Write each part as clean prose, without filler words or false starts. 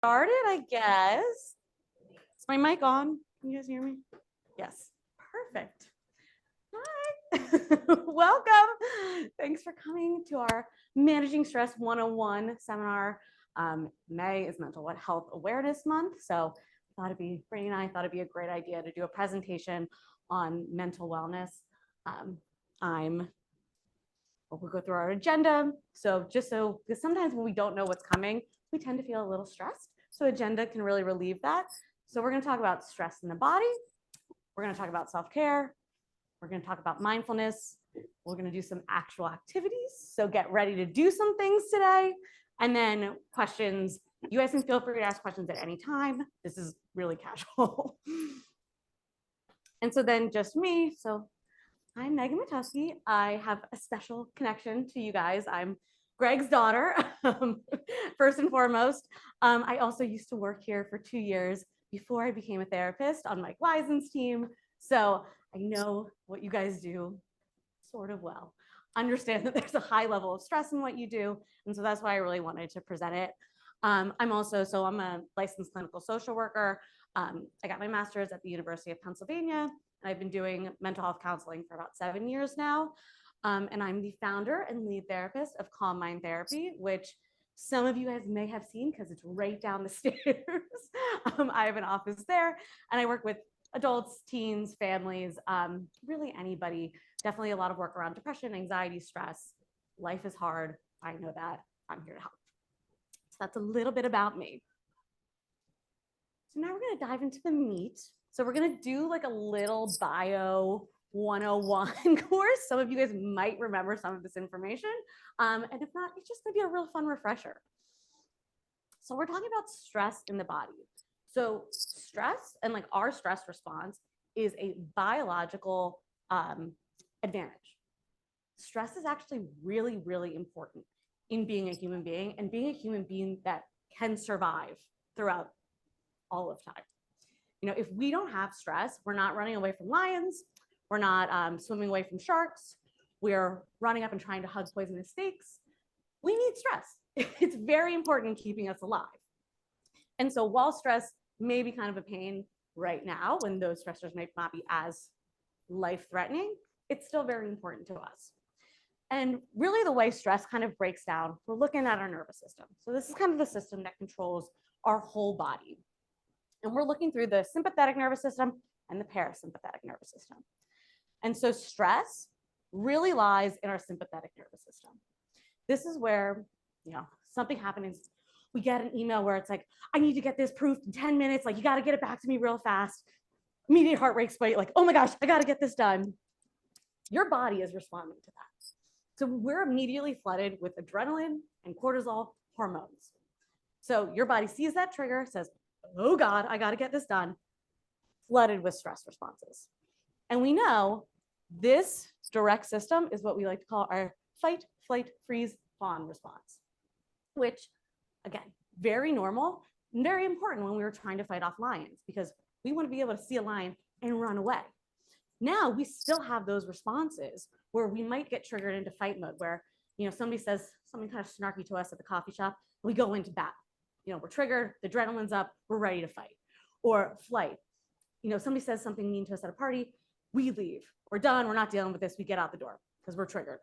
Started, I guess. Is my mic on? Can you guys hear me? Yes. Perfect. Hi. Welcome. Thanks for coming to our Managing Stress 101 seminar. May is Mental Health Awareness Month, so Brittany and I thought it'd be a great idea to do a presentation on mental wellness. We'll go through our agenda. Because sometimes when we don't know what's coming, we tend to feel a little stressed. So agenda can really relieve that. So we're going to talk about stress in the body. We're going to talk about self-care. We're going to talk about mindfulness. We're going to do some actual activities. So get ready to do some things today. And then questions. You guys can feel free to ask questions at any time. This is really casual. And so then just me. So I'm Megan Matusky. I have a special connection to you guys. I'm Greg's daughter, first and foremost. I also used to work here for 2 years before I became a therapist on Mike Wisen's team. So I know what you guys do sort of well. Understand that there's a high level of stress in what you do. And so that's why I really wanted to present it. I'm a licensed clinical social worker. I got my master's at the University of Pennsylvania. I've been doing mental health counseling for about 7 years now. And I'm the founder and lead therapist of Calm Mind Therapy, which some of you guys may have seen because it's right down the stairs. I have an office there, and I work with adults, teens, families, really anybody. Definitely a lot of work around depression, anxiety, stress. Life is hard. I know that. I'm here to help. So that's a little bit about me. So now we're going to dive into the meat. So we're going to do like a little bio 101 course. Some of you guys might remember some of this information. And if not, it's just going to be a real fun refresher. So we're talking about stress in the body. So stress and like our stress response is a biological advantage. Stress is actually really, really important in being a human being and being a human being that can survive throughout all of time. You know, if we don't have stress, we're not running away from lions, we're not swimming away from sharks, we're running up and trying to hug poisonous snakes. We need stress. It's very important in keeping us alive. And so while stress may be kind of a pain right now, when those stressors may not be as life-threatening, it's still very important to us. And really the way stress kind of breaks down, we're looking at our nervous system. So this is kind of the system that controls our whole body. And we're looking through the sympathetic nervous system and the parasympathetic nervous system. And so stress really lies in our sympathetic nervous system. This is where, something happens. We get an email where it's like, I need to get this proof in 10 minutes. Like, you got to get it back to me real fast. Immediate heart rate spike, like, oh my gosh, I got to get this done. Your body is responding to that. So we're immediately flooded with adrenaline and cortisol hormones. So your body sees that trigger, says, oh God, I got to get this done, flooded with stress responses. And we know this direct system is what we like to call our fight, flight, freeze, fawn response, which, again, very normal and very important when we were trying to fight off lions, because we want to be able to see a lion and run away. Now we still have those responses where we might get triggered into fight mode, where somebody says something kind of snarky to us at the coffee shop, we go into battle. We're triggered, the adrenaline's up, we're ready to fight. Or flight. Somebody says something mean to us at a party, we leave. We're done, we're not dealing with this, we get out the door because we're triggered.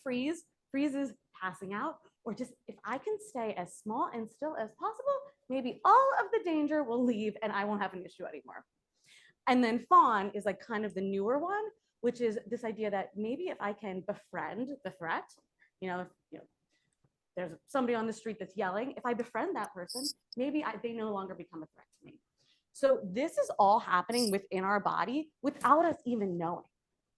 Freeze is passing out, or just if I can stay as small and still as possible, maybe all of the danger will leave and I won't have an issue anymore. And then fawn is like kind of the newer one, which is this idea that maybe if I can befriend the threat, there's somebody on the street that's yelling, if I befriend that person, maybe they no longer become a threat to me. So this is all happening within our body without us even knowing.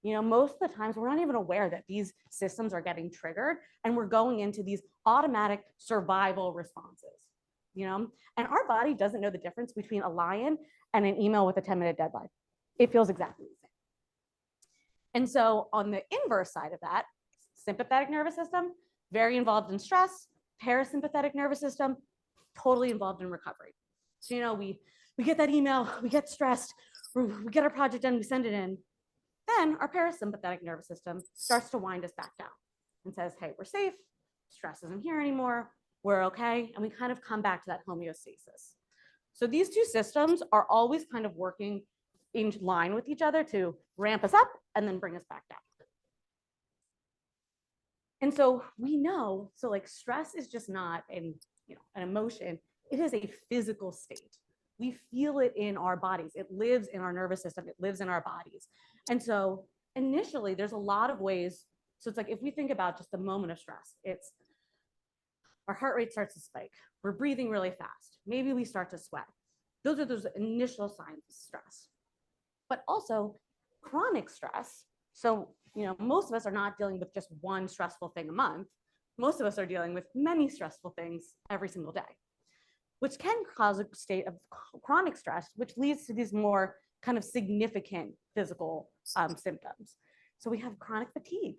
Most of the times we're not even aware that these systems are getting triggered and we're going into these automatic survival responses, and our body doesn't know the difference between a lion and an email with a 10-minute deadline. It feels exactly the same. And so on the inverse side of that, sympathetic nervous system, very involved in stress, parasympathetic nervous system, totally involved in recovery. So, we get that email, we get stressed, we get our project done, we send it in. Then our parasympathetic nervous system starts to wind us back down and says, hey, we're safe, stress isn't here anymore, we're okay, and we kind of come back to that homeostasis. So these two systems are always kind of working in line with each other to ramp us up and then bring us back down. And so we know, so like stress is just not an emotion, it is a physical state. We feel it in our bodies. It lives in our nervous system. It lives in our bodies. And so initially there's a lot of ways. So it's like, if we think about just a moment of stress, it's our heart rate starts to spike. We're breathing really fast. Maybe we start to sweat. Those are those initial signs of stress. But also chronic stress. So, most of us are not dealing with just one stressful thing a month. Most of us are dealing with many stressful things every single day, which can cause a state of chronic stress, which leads to these more kind of significant physical symptoms. So we have chronic fatigue,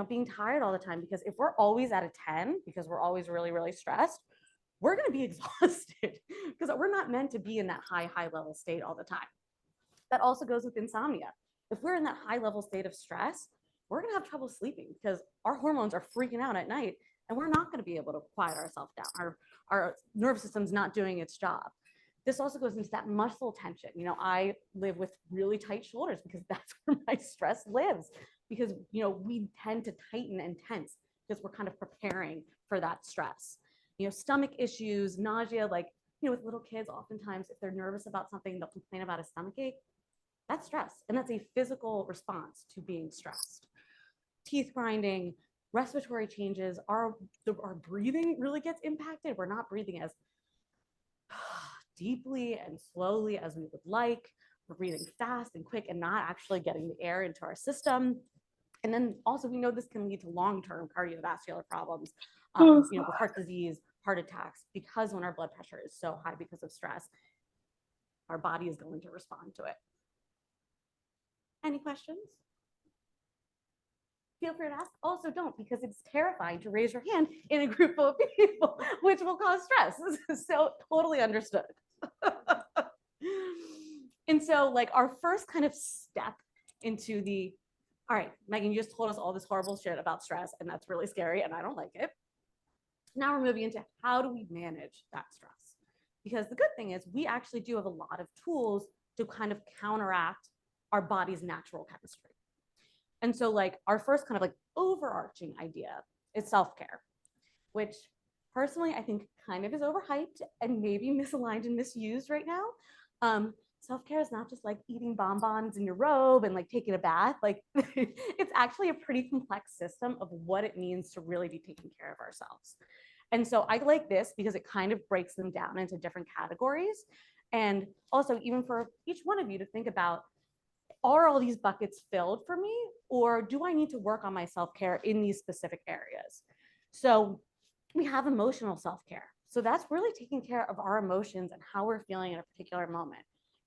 being tired all the time, because if we're always at a 10, because we're always really, really stressed, we're going to be exhausted because we're not meant to be in that high level state all the time. That also goes with insomnia. If we're in that high level state of stress, we're going to have trouble sleeping because our hormones are freaking out at night, and we're not going to be able to quiet ourselves down. Our nervous system's not doing its job. This also goes into that muscle tension. I live with really tight shoulders because that's where my stress lives, because, we tend to tighten and tense because we're kind of preparing for that stress. Stomach issues, nausea, like, with little kids, oftentimes if they're nervous about something, they'll complain about a stomach ache. That's stress, and that's a physical response to being stressed. Teeth grinding, respiratory changes, our breathing really gets impacted. We're not breathing as deeply and slowly as we would like. We're breathing fast and quick and not actually getting the air into our system. And then also we know this can lead to long-term cardiovascular problems, with heart disease, heart attacks, because when our blood pressure is so high because of stress, our body is going to respond to it. Any questions? Feel free to ask. Also don't, because it's terrifying to raise your hand in a group full of people, which will cause stress. So totally understood. And so like our first kind of step into all right, Megan, you just told us all this horrible shit about stress, and that's really scary, and I don't like it. Now we're moving into how do we manage that stress? Because the good thing is we actually do have a lot of tools to kind of counteract our body's natural chemistry. And so like our first kind of like overarching idea is self-care, which personally I think kind of is overhyped and maybe misaligned and misused right now. Self-care is not just like eating bonbons in your robe and like taking a bath. Like it's actually a pretty complex system of what it means to really be taking care of ourselves. And so I like this because it kind of breaks them down into different categories. And also even for each one of you to think about, are all these buckets filled for me, or do I need to work on my self-care in these specific areas? So we have emotional self-care. So that's really taking care of our emotions and how we're feeling in a particular moment.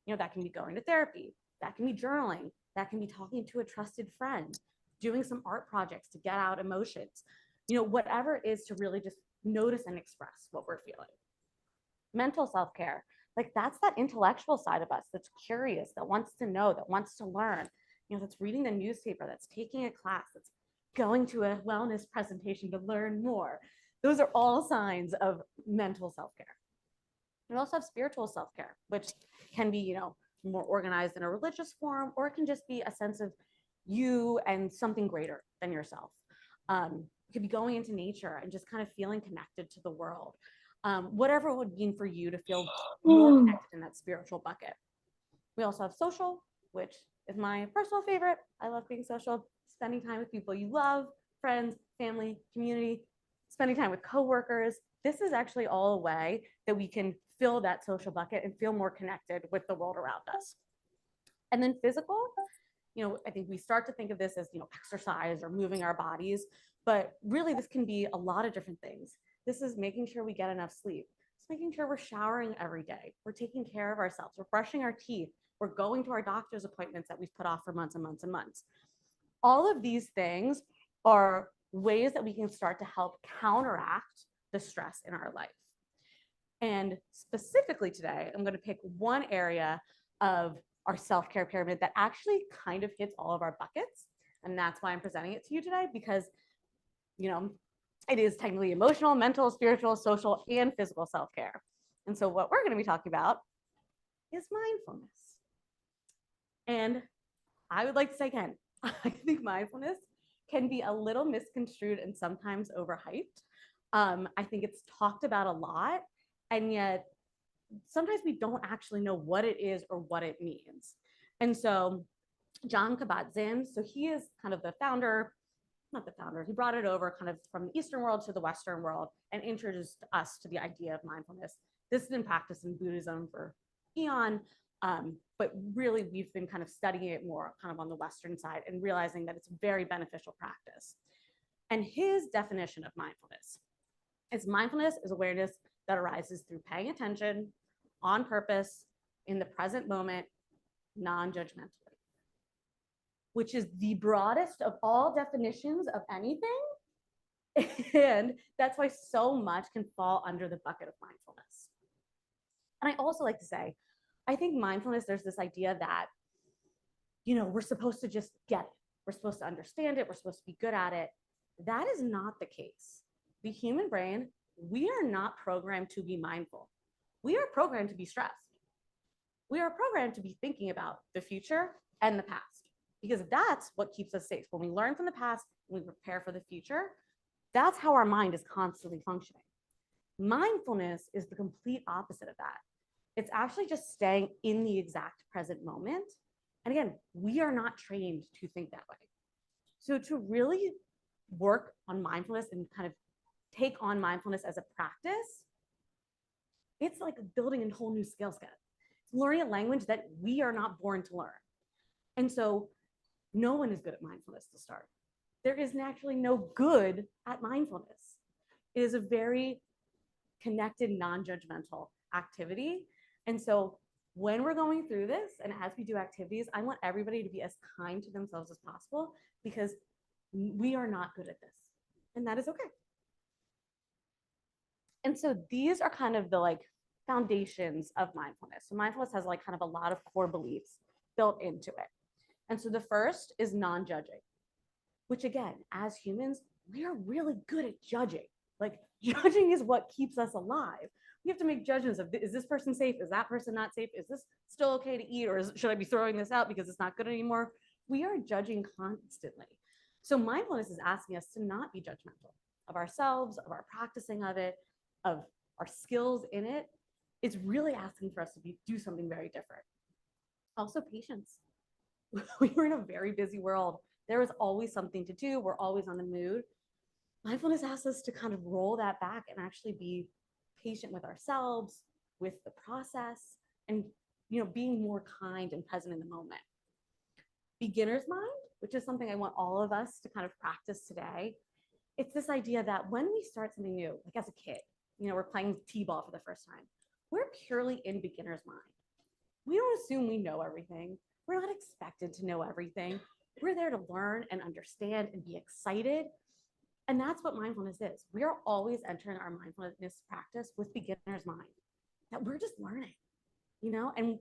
That can be going to therapy, that can be journaling, that can be talking to a trusted friend, doing some art projects to get out emotions, whatever it is to really just notice and express what we're feeling. Mental self-care, like that's that intellectual side of us that's curious, that wants to know, that wants to learn, that's reading the newspaper, that's taking a class, that's going to a wellness presentation to learn more. Those are all signs of mental self-care. We also have spiritual self-care, which can be, more organized in a religious form, or it can just be a sense of you and something greater than yourself. It could be going into nature and just kind of feeling connected to the world. Whatever it would mean for you to feel more connected in that spiritual bucket. We also have social, which is my personal favorite. I love being social, spending time with people you love, friends, family, community, spending time with coworkers. This is actually all a way that we can fill that social bucket and feel more connected with the world around us. And then physical, I think we start to think of this as, exercise or moving our bodies, but really this can be a lot of different things. This is making sure we get enough sleep. It's making sure we're showering every day. We're taking care of ourselves. We're brushing our teeth. We're going to our doctor's appointments that we've put off for months and months and months. All of these things are ways that we can start to help counteract the stress in our life. And specifically today, I'm going to pick one area of our self-care pyramid that actually kind of hits all of our buckets. And that's why I'm presenting it to you today, because, It is technically emotional, mental, spiritual, social, and physical self-care. And so what we're going to be talking about is mindfulness. And I would like to say again, I think mindfulness can be a little misconstrued and sometimes overhyped. I think it's talked about a lot, and yet sometimes we don't actually know what it is or what it means. And so John Kabat-Zinn, so he is kind of the founder, not the founder, he brought it over kind of from the Eastern world to the Western world and introduced us to the idea of mindfulness. This has been practiced in Buddhism for eon, but really we've been kind of studying it more kind of on the Western side and realizing that it's a very beneficial practice. And his definition of mindfulness is awareness that arises through paying attention on purpose in the present moment, non-judgmentally, which is the broadest of all definitions of anything. And that's why so much can fall under the bucket of mindfulness. And I also like to say, I think mindfulness, there's this idea that, we're supposed to just get it. We're supposed to understand it. We're supposed to be good at it. That is not the case. The human brain, we are not programmed to be mindful. We are programmed to be stressed. We are programmed to be thinking about the future and the past, because that's what keeps us safe. When we learn from the past, when we prepare for the future, that's how our mind is constantly functioning. Mindfulness is the complete opposite of that. It's actually just staying in the exact present moment. And again, we are not trained to think that way. So to really work on mindfulness and kind of take on mindfulness as a practice, it's like building a whole new skill set. It's learning a language that we are not born to learn. And so no one is good at mindfulness to start. There is naturally no good at mindfulness. It is a very connected, non-judgmental activity. And so when we're going through this and as we do activities, I want everybody to be as kind to themselves as possible, because we are not good at this, and that is okay. And so these are kind of the foundations of mindfulness. So mindfulness has kind of a lot of core beliefs built into it. And so the first is non-judging, which again, as humans, we are really good at judging. Judging is what keeps us alive. We have to make judgments of, is this person safe? Is that person not safe? Is this still okay to eat? Or should I be throwing this out because it's not good anymore? We are judging constantly. So mindfulness is asking us to not be judgmental of ourselves, of our practicing of it, of our skills in it. It's really asking for us to do something very different. Also, patience. We are in a very busy world. There is always something to do. We're always on the move. Mindfulness asks us to kind of roll that back and actually be patient with ourselves, with the process, and being more kind and present in the moment. Beginner's mind, which is something I want all of us to kind of practice today. It's this idea that when we start something new, like as a kid, we're playing t-ball for the first time, we're purely in beginner's mind. We don't assume we know everything. We're not expected to know everything. We're there to learn and understand and be excited. And that's what mindfulness is. We are always entering our mindfulness practice with beginner's mind, that we're just learning, and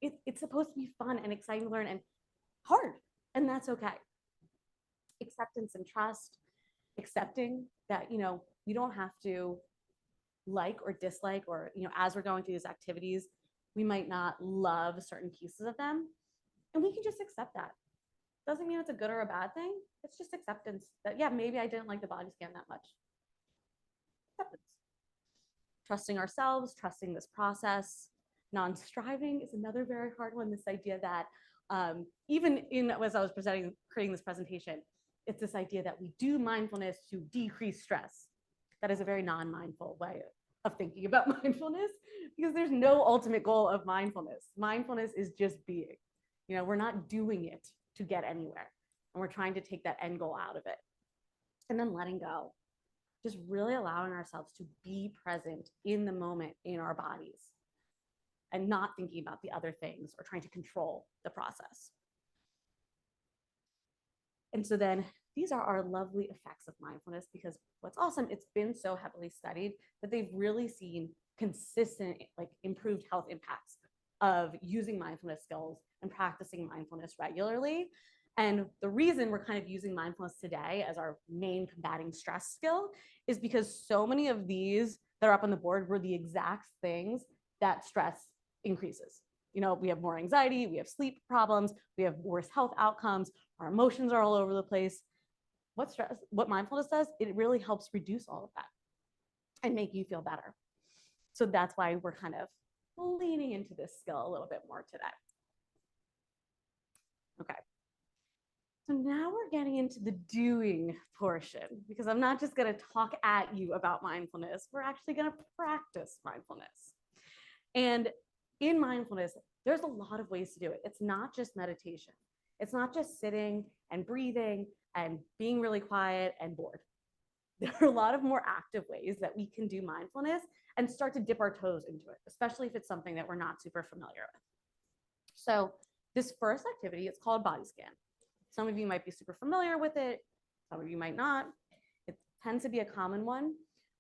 it's supposed to be fun and exciting to learn and hard, and that's okay. Acceptance and trust, accepting that, we don't have to like or dislike, or, as we're going through these activities, we might not love certain pieces of them, and we can just accept that. Doesn't mean it's a good or a bad thing. It's just acceptance that, yeah, maybe I didn't like the body scan that much. Acceptance. Trusting ourselves, trusting this process. Non-striving is another very hard one. This idea that even as I was creating this presentation, it's this idea that we do mindfulness to decrease stress. That is a very non-mindful way of thinking about mindfulness, because there's no ultimate goal of mindfulness. Mindfulness is just being. We're not doing it to get anywhere, and we're trying to take that end goal out of it. And then letting go, just really allowing ourselves to be present in the moment in our bodies and not thinking about the other things or trying to control the process. And so then these are our lovely effects of mindfulness, because what's awesome, it's been so heavily studied that they've really seen consistent improved health impacts of using mindfulness skills and practicing mindfulness regularly. And the reason we're kind of using mindfulness today as our main combating stress skill is because so many of these that are up on the board were the exact things that stress increases. You know, we have more anxiety, we have sleep problems, we have worse health outcomes, our emotions are all over the place. What mindfulness does, it really helps reduce all of that and make you feel better. So that's why we're kind of leaning into this skill a little bit more today. Okay. So now we're getting into the doing portion, because I'm not just going to talk at you about mindfulness. We're actually going to practice mindfulness. And in mindfulness, there's a lot of ways to do it. It's not just meditation. It's not just sitting and breathing and being really quiet and bored. There are a lot of more active ways that we can do mindfulness and start to dip our toes into it, especially if it's something that we're not super familiar with. So this first activity, it's called body scan. Some of you might be super familiar with it. Some of you might not. It tends to be a common one.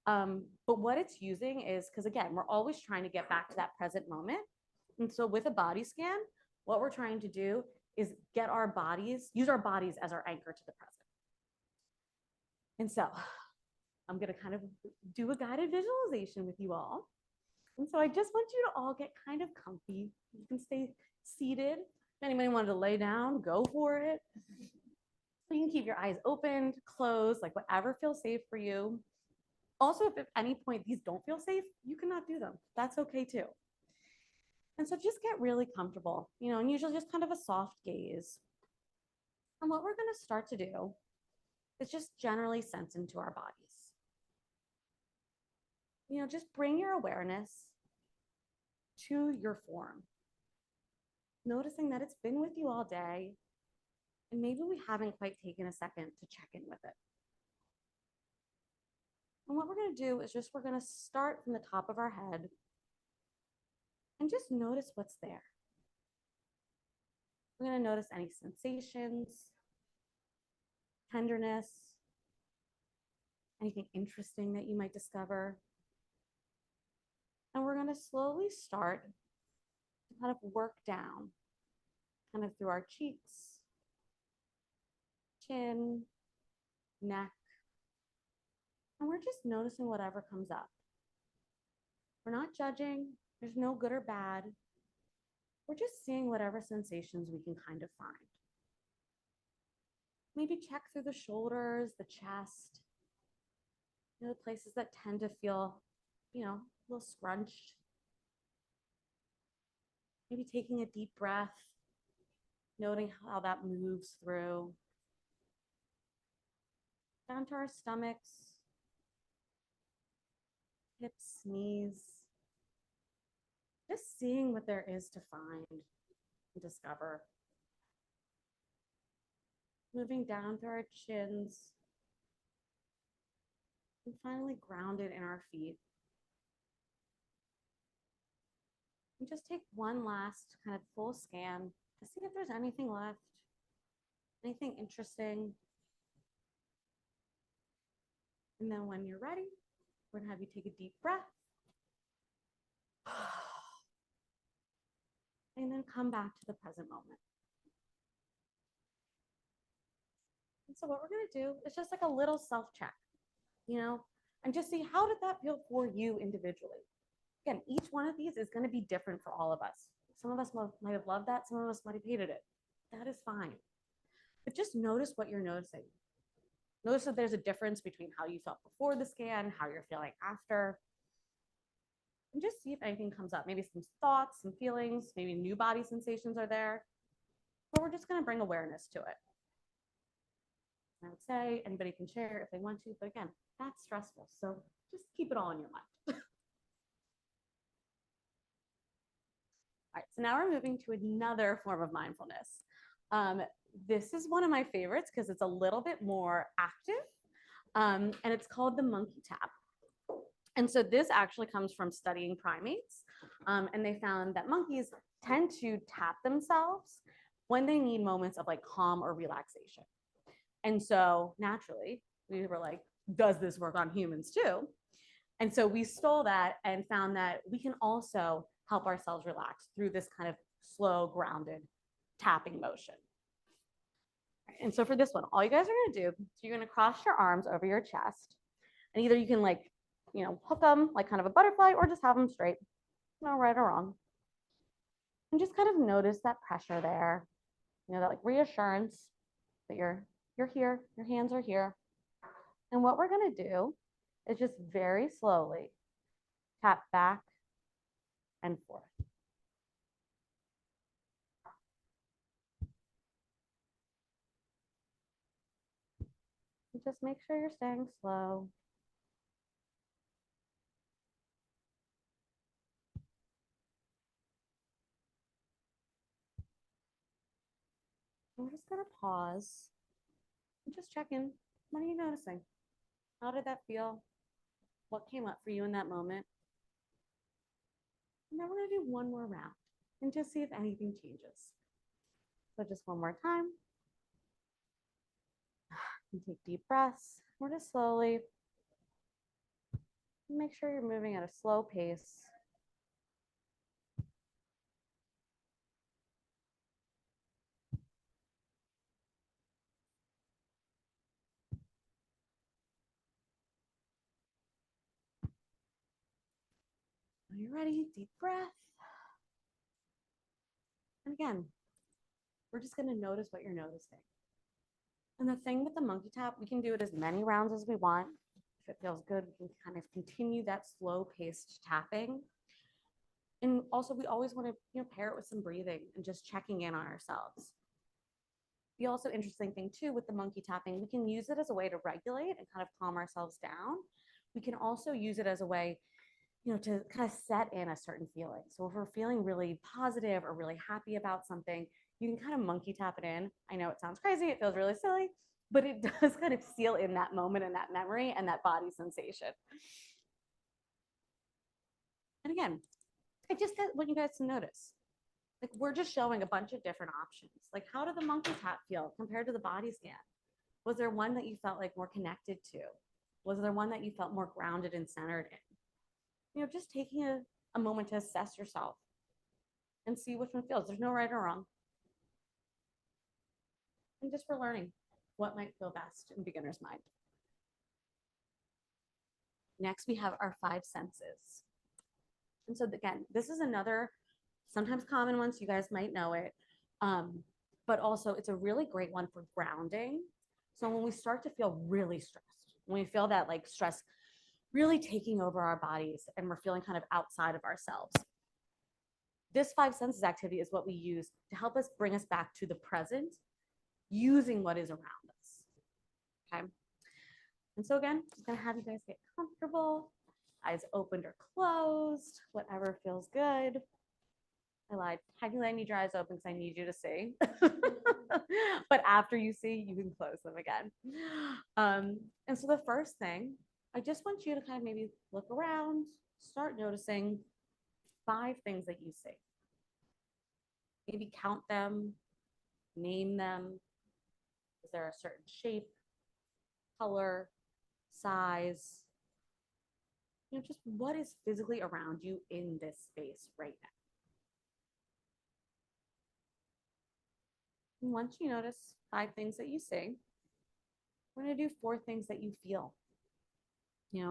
But what it's using is, because again, we're always trying to get back to that present moment. And so with a body scan, what we're trying to do is use our bodies as our anchor to the present. And so I'm going to kind of do a guided visualization with you all. And so I just want you to all get kind of comfy. You can stay seated. If anybody wanted to lay down, go for it. You can keep your eyes open, closed, like whatever feels safe for you. Also, if at any point these don't feel safe, you cannot do them. That's okay too. And so just get really comfortable, and usually just kind of a soft gaze. And what we're going to start to do is just generally sense into our bodies. Just bring your awareness to your form, noticing that it's been with you all day, and maybe we haven't quite taken a second to check in with it. And what we're going to do is we're going to start from the top of our head and just notice what's there. We're going to notice any sensations, tenderness, anything interesting that you might discover. And we're going to slowly start to kind of work down, kind of through our cheeks, chin, neck. And we're just noticing whatever comes up. We're not judging. There's no good or bad. We're just seeing whatever sensations we can kind of find. Maybe check through the shoulders, the chest, the places that tend to feel, a little scrunched. Maybe taking a deep breath, noting how that moves through. Down to our stomachs, hips, knees. Just seeing what there is to find and discover. Moving down through our chins. And finally grounded in our feet. And just take one last kind of full scan to see if there's anything left, anything interesting. And then when you're ready, we're going to have you take a deep breath. And then come back to the present moment. And so what we're going to do is just like a little self-check, and just see, how did that feel for you individually? Again, each one of these is going to be different for all of us. Some of us might have loved that. Some of us might have hated it. That is fine. But just notice what you're noticing. Notice that there's a difference between how you felt before the scan, how you're feeling after. And just see if anything comes up. Maybe some thoughts, some feelings, maybe new body sensations are there. But we're just going to bring awareness to it. I would say anybody can share if they want to, but again, that's stressful. So just keep it all in your mind. All right, so now we're moving to another form of mindfulness. This is one of my favorites because it's a little bit more active, and it's called the monkey tap. And so this actually comes from studying primates, and they found that monkeys tend to tap themselves when they need moments of like calm or relaxation. And so naturally, we were like, does this work on humans too? And so we stole that and found that we can also help ourselves relax through this kind of slow, grounded tapping motion. And so for this one, all you guys are gonna do is you're gonna cross your arms over your chest, and either you can like, hook them like kind of a butterfly, or just have them straight, no right or wrong. And just kind of notice that pressure there, that like reassurance that you're here, your hands are here. And what we're gonna do is just very slowly tap back and forth. And just make sure you're staying slow. I'm just gonna pause and just check in. What are you noticing? How did that feel? What came up for you in that moment? And then we're gonna do one more round and just see if anything changes. So just one more time. And take deep breaths. We're just slowly. Make sure you're moving at a slow pace. When you're ready, deep breath. And again, we're just going to notice what you're noticing. And the thing with the monkey tap, we can do it as many rounds as we want. If it feels good, we can kind of continue that slow paced tapping. And also, we always want to pair it with some breathing and just checking in on ourselves. The also interesting thing too with the monkey tapping, we can use it as a way to regulate and kind of calm ourselves down. We can also use it as a way to kind of set in a certain feeling. So if we're feeling really positive or really happy about something, you can kind of monkey tap it in. I know it sounds crazy, it feels really silly, but it does kind of seal in that moment and that memory and that body sensation. And again, I just want you guys to notice, like we're just showing a bunch of different options. Like how did the monkey tap feel compared to the body scan? Was there one that you felt like more connected to? Was there one that you felt more grounded and centered in? Just taking a moment to assess yourself and see which one feels. There's no right or wrong. And just for learning what might feel best in beginner's mind. Next, we have our 5 senses. And so again, this is another sometimes common one, so you guys might know it. But also it's a really great one for grounding. So when we start to feel really stressed, when we feel that like stress really taking over our bodies and we're feeling kind of outside of ourselves, this 5 senses activity is what we use to help us bring us back to the present using what is around us. Okay. And so again, I'm gonna have you guys get comfortable, eyes opened or closed, whatever feels good. I lied. Technically, I need your eyes open because I need you to see. But after you see, you can close them again. And so the first thing, I just want you to kind of maybe look around, start noticing 5 things that you see. Maybe count them, name them. Is there a certain shape, color, size? Just what is physically around you in this space right now. And once you notice 5 things that you see, we're going to do 4 things that you feel.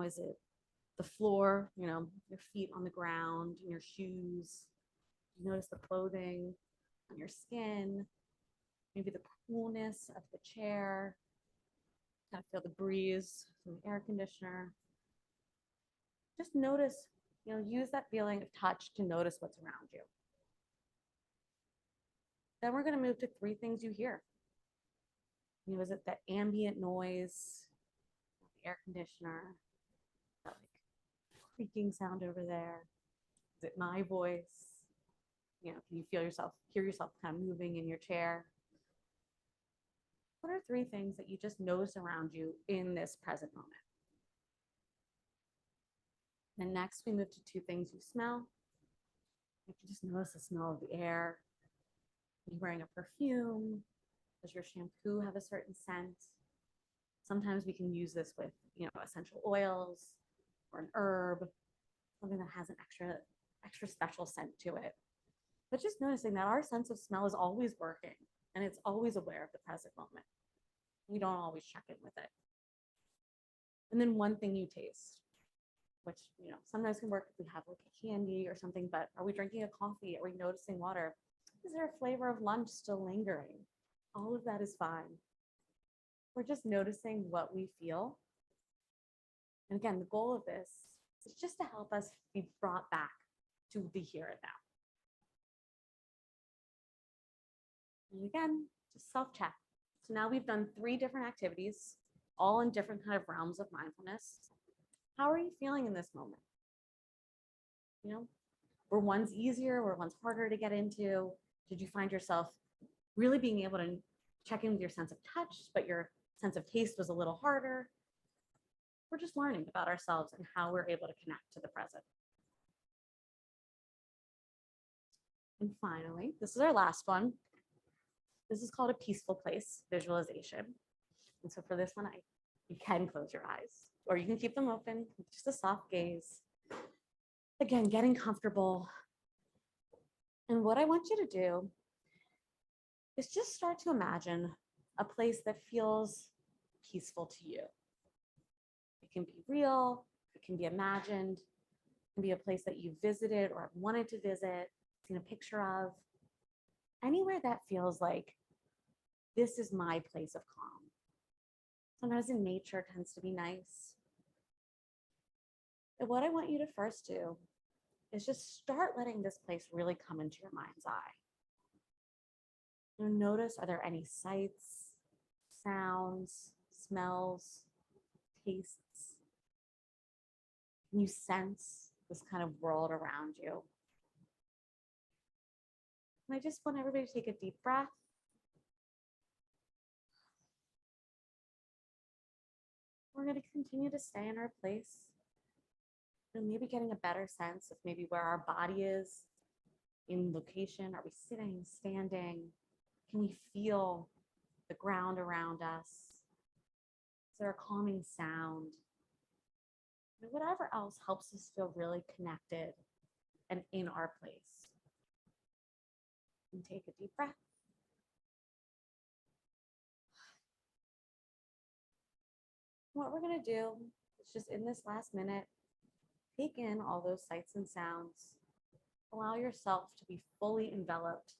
Is it the floor, your feet on the ground, in your shoes? You notice the clothing on your skin, maybe the coolness of the chair. Kind of feel the breeze from the air conditioner. Just notice, use that feeling of touch to notice what's around you. Then we're going to move to 3 things you hear. Is it that ambient noise, the air conditioner, that like creaking sound over there? Is it my voice? Can you hear yourself kind of moving in your chair? What are 3 things that you just notice around you in this present moment? Then next we move to 2 things you smell. You can just notice the smell of the air. Are you wearing a perfume? Does your shampoo have a certain scent? Sometimes we can use this with, essential oils or an herb, something that has an extra special scent to it. But just noticing that our sense of smell is always working. And it's always aware of the present moment. We don't always check in with it. And then one thing you taste, which, you know, sometimes can work if we have like a candy or something, but are we drinking a coffee? Are we noticing water? Is there a flavor of lunch still lingering? All of that is fine. We're just noticing what we feel. And again, the goal of this is just to help us be brought back to the here and now. And again, just self-check. So now we've done 3 different activities, all in different kind of realms of mindfulness. How are you feeling in this moment? You know, were ones easier, were ones harder to get into? Did you find yourself really being able to check in with your sense of touch, but your sense of taste was a little harder? We're just learning about ourselves and how we're able to connect to the present. And finally, this is our last one. This is called a peaceful place visualization. And so for this one, you can close your eyes or you can keep them open, just a soft gaze. Again, getting comfortable. And what I want you to do is just start to imagine a place that feels peaceful to you. It can be real, it can be imagined, it can be a place that you visited or wanted to visit, seen a picture of. Anywhere that feels like this is my place of calm. Sometimes in nature tends to be nice. And what I want you to first do is just start letting this place really come into your mind's eye. You know, notice, are there any sights, sounds, smells, tastes? Can you sense this kind of world around you? And I just want everybody to take a deep breath. We're going to continue to stay in our place and maybe getting a better sense of maybe where our body is in location. Are we sitting, standing? Can we feel the ground around us? Is there a calming sound? And whatever else helps us feel really connected and in our place. And take a deep breath. What we're going to do is just in this last minute, take in all those sights and sounds. Allow yourself to be fully enveloped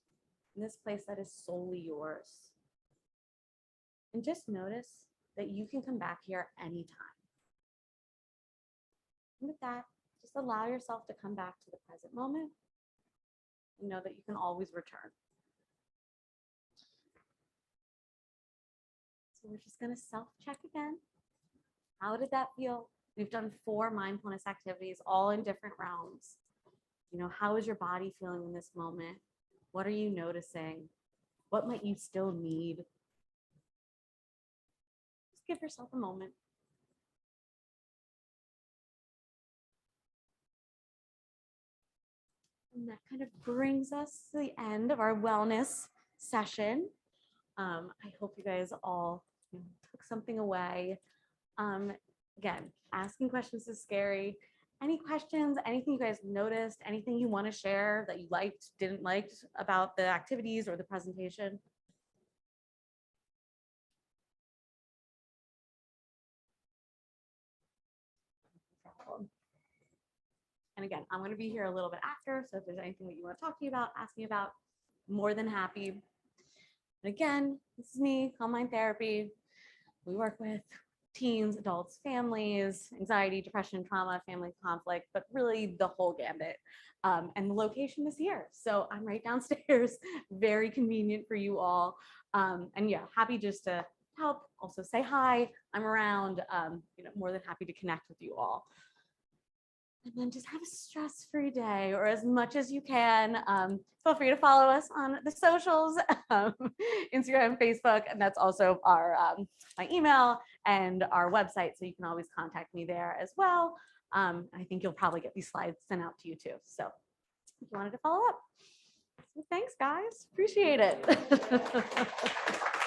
in this place that is solely yours. And just notice that you can come back here anytime. And with that, just allow yourself to come back to the present moment and know that you can always return. So we're just going to self-check again. How did that feel? We've done 4 mindfulness activities, all in different realms. You know, how is your body feeling in this moment? What are you noticing? What might you still need? Just give yourself a moment. And that kind of brings us to the end of our wellness session. I hope you guys all took something away. Again, asking questions is scary. Any questions, anything you guys noticed, anything you want to share that you liked, didn't like about the activities or the presentation? And again, I'm going to be here a little bit after, so if there's anything that you want to talk to me about, ask me about, more than happy. And again, this is me, Online Therapy. We work with teens, adults, families, anxiety, depression, trauma, family conflict, but really the whole gambit. And the location is here. So I'm right downstairs, very convenient for you all. And yeah, happy just to help, also say hi. I'm around, more than happy to connect with you all. And then just have a stress-free day, or as much as you can. Feel free to follow us on the socials, Instagram, Facebook, and that's also our my email and our website, so you can always contact me there as well. I think you'll probably get these slides sent out to you too. So if you wanted to follow up. So thanks, guys. Appreciate it.